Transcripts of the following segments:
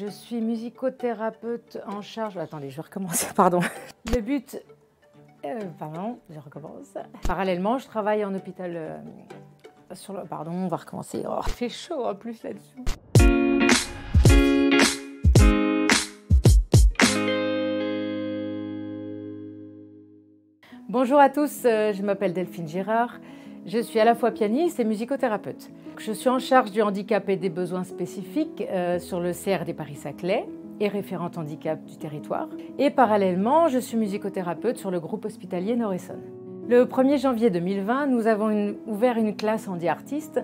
Je suis musicothérapeute en charge... Attendez, je vais recommencer, pardon. Le but... pardon, je recommence. Parallèlement, je travaille en hôpital sur le... Pardon, on va recommencer. Oh, il fait chaud en plus là-dessous. Bonjour à tous, je m'appelle Delphine Girard. Je suis à la fois pianiste et musicothérapeute. Je suis en charge du handicap et des besoins spécifiques sur le CRD Paris-Saclay et référente handicap du territoire. Et parallèlement, je suis musicothérapeute sur le groupe hospitalier Nord-Essonne. Le 1er janvier 2020, nous avons ouvert une classe handi-artiste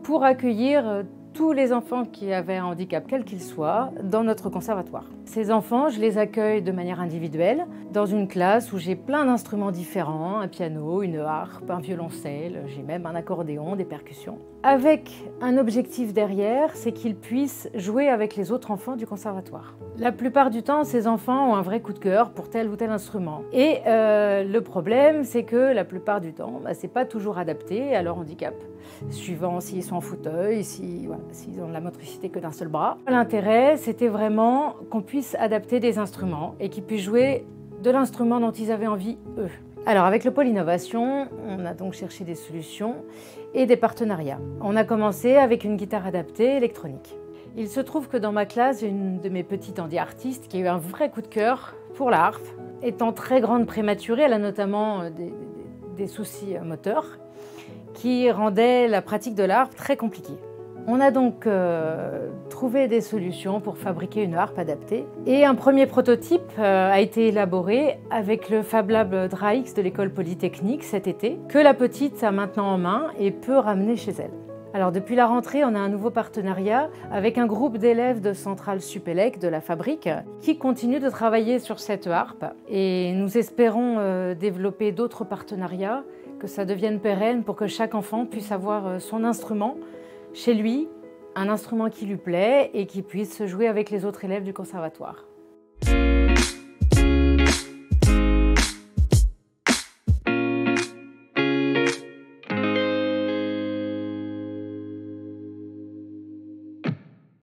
pour accueillir tous les enfants qui avaient un handicap, quel qu'il soit, dans notre conservatoire. Ces enfants, je les accueille de manière individuelle, dans une classe où j'ai plein d'instruments différents, un piano, une harpe, un violoncelle, j'ai même un accordéon, des percussions. Avec un objectif derrière, c'est qu'ils puissent jouer avec les autres enfants du conservatoire. La plupart du temps, ces enfants ont un vrai coup de cœur pour tel ou tel instrument. Et le problème, c'est que la plupart du temps, c'est pas toujours adapté à leur handicap, suivant s'ils sont en fauteuil, s'ils ont de la motricité que d'un seul bras. L'intérêt, c'était vraiment qu'on puisse adapter des instruments et qu'ils puissent jouer de l'instrument dont ils avaient envie, eux. Alors, avec le pôle innovation, on a donc cherché des solutions et des partenariats. On a commencé avec une guitare adaptée électronique. Il se trouve que dans ma classe, j'ai une de mes petites handi-artistes qui a eu un vrai coup de cœur pour la harpe. Étant très grande prématurée, elle a notamment des soucis moteurs qui rendaient la pratique de la harpe très compliquée. On a donc trouvé des solutions pour fabriquer une harpe adaptée. Et un premier prototype a été élaboré avec le Fab Lab Dra-X de l'école polytechnique cet été, que la petite a maintenant en main et peut ramener chez elle. Alors depuis la rentrée, on a un nouveau partenariat avec un groupe d'élèves de Centrale Supélec de la fabrique qui continue de travailler sur cette harpe. Et nous espérons développer d'autres partenariats, que ça devienne pérenne pour que chaque enfant puisse avoir son instrument chez lui, un instrument qui lui plaît et qui puisse jouer avec les autres élèves du conservatoire.